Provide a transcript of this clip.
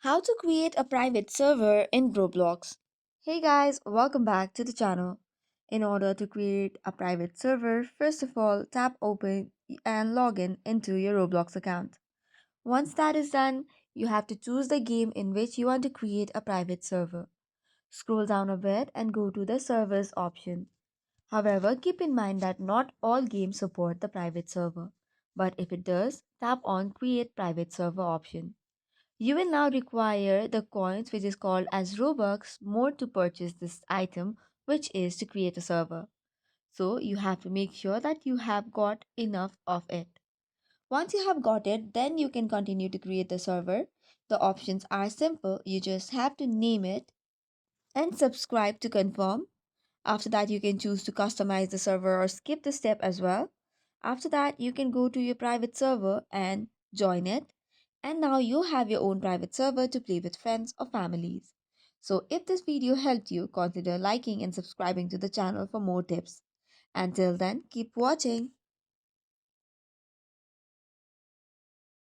How to create a private server in Roblox. Hey guys, welcome back to the channel. In order to create a private server, first of all, tap open and log in into your Roblox account. Once that is done, you have to choose the game in which you want to create a private server. Scroll down a bit and go to the servers option. However, keep in mind that not all games support the private server. But if it does, tap on create private server option. You will now require the coins which is called as Robux more to purchase this item which is to create a server. So you have to make sure that you have got enough of it. Once you have got it, then you can continue to create the server. The options are simple. You just have to name it and subscribe to confirm. After that, you can choose to customize the server or skip the step as well. After that, you can go to your private server and join it. And now you have your own private server to play with friends or families. So if this video helped you, consider liking and subscribing to the channel for more tips. Until then, keep watching.